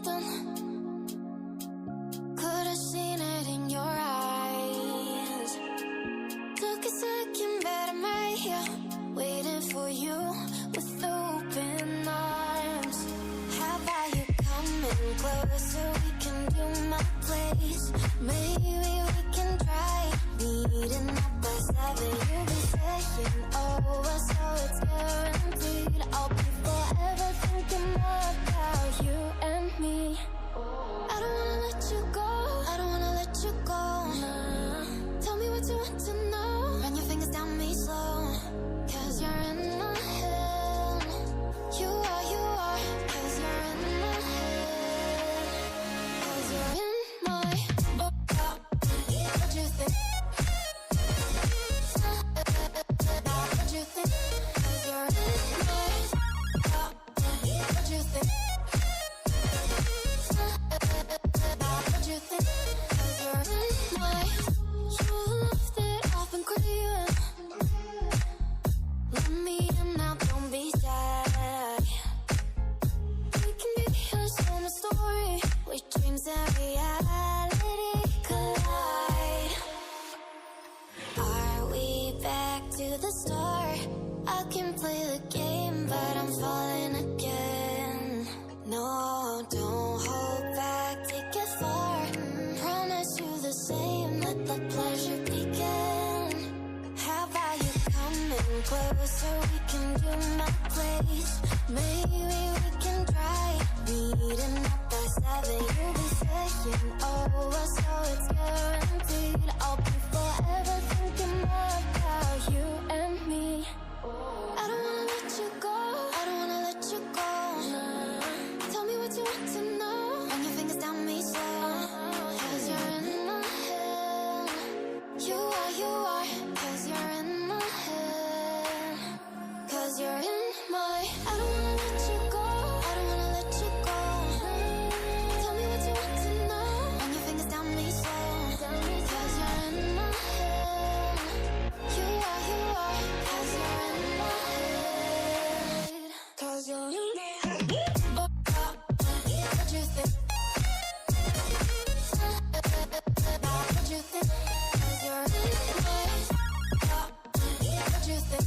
something. Could have seen it in your eyes. Took a second, but I'm right here, waiting for you with open arms. How about you coming closer? We can do my place. Maybe we can try meeting up by 7. You'll be saying over, so it's guaranteed. I'll be forever thinking about you and me. I don't wanna let you go, I don't wanna let you go. Tell me what you want to know. Run your fingers down me slow, 'cause you're in my head. You are, 'cause you're in my head. 'Cause you're in my what you think? What you think? 'Cause you're in my what you think? What you think? 'Cause you're in my you left it off and craving. Let me in now, don't be shy. We can be here, share my story, where dreams and reality collide. Are we back to the start? I can play the game, but I'm falling again. No, don't hold back, take it far. Promise you the same, let the pleasure begin. How about you coming closer? We can do my place. Maybe we can try meeting up by 7. You'll be saying over, so it's guaranteed. I'll be forever thinking about you and me. I don't wanna let you go, I don't wanna let you go. Tell me what you want to know. Run your fingers down me slow, 'cause you're in my head. You are, 'cause you're in my head. 'Cause you're in my I don't wanna let you go, I don't wanna let you go. Tell me what you want to know. Run your fingers down me slow, 'cause you're in my head. You are, 'cause you're in my head. 'Cause you're in my head. What you think? What you think? 'Cause you're in my what you think?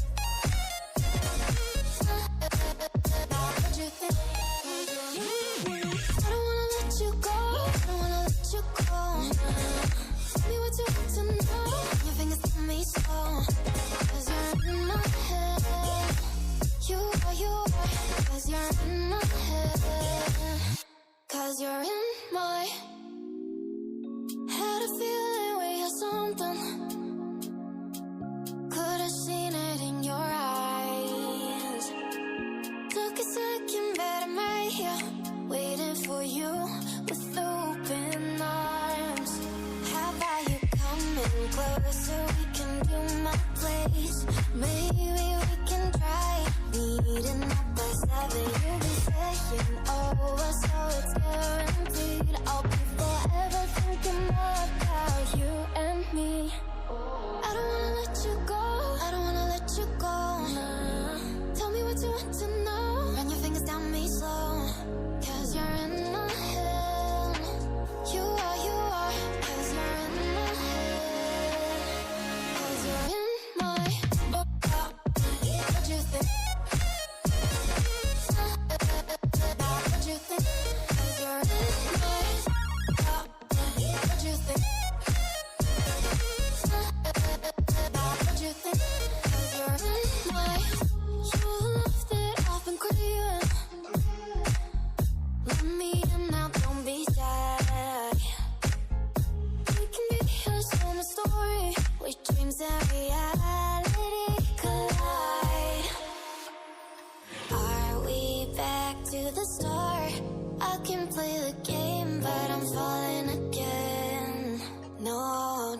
What you think? 'Cause you're in I don't wanna let you go, I don't wanna let you go. Tell me what you want to know. Your fingers tell me so, 'cause you're in my head. You are, 'cause you're in my head. 'Cause you're in my had a feeling we had something. Could have seen it in your eyes. Took a second, but I'm right here, waiting for you with open arms. How about you coming closer? We can do my place. Maybe we can try meeting up by 7. You'll be saying over, so it's guaranteed. I'll be forever thinking about you and me. I don't wanna let you go, I don't wanna let you go. Tell me what you want to know. Run your fingers down me slow, 'cause you're in my head. You are, 'cause you're in my head. 'Cause you're in my what you think? What you think? 'Cause you're in my what you think? What you think? 'Cause you're in my you left it off and craving. Let me in now, don't be shy. We can be here, share my story, where dreams and reality collide. Are we back to the start? I can play the game, but I'm falling again. No,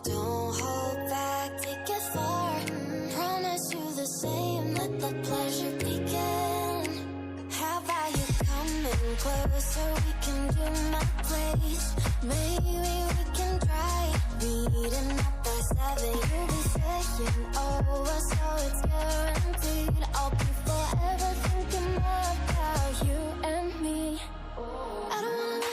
don't hold back, take it far. Promise you the same, let the pleasure begin. How about you coming closer? We can do my place. Maybe we can try meeting up by 7. You'll be saying over, so it's guaranteed. I'll be forever thinking about you and me. I don't wanna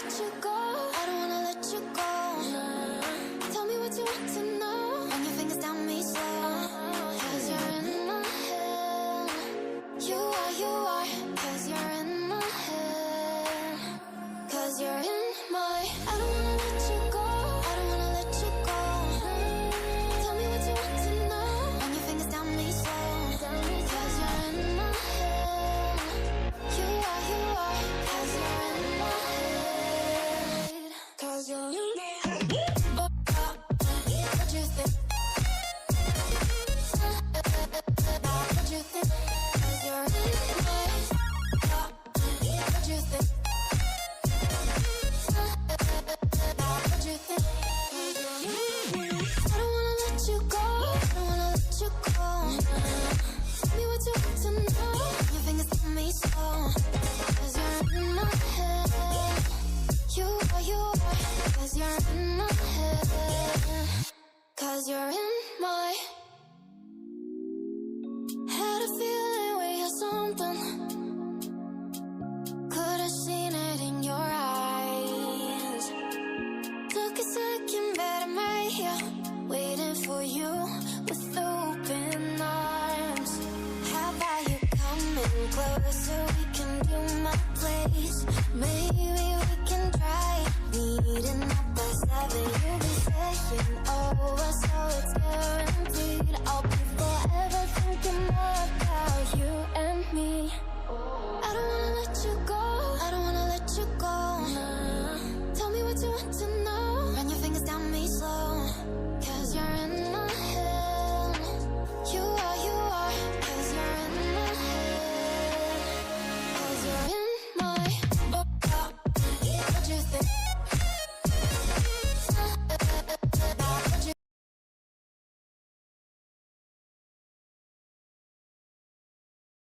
something. Could have seen it in your eyes. Took a second, but I'm right here, waiting for you with open arms. How about you coming closer? We can do my place. Maybe we can try meeting up by 7. You'll be saying over, so it's guaranteed. I'll be forever thinking more about you and me. I don't wanna let you go.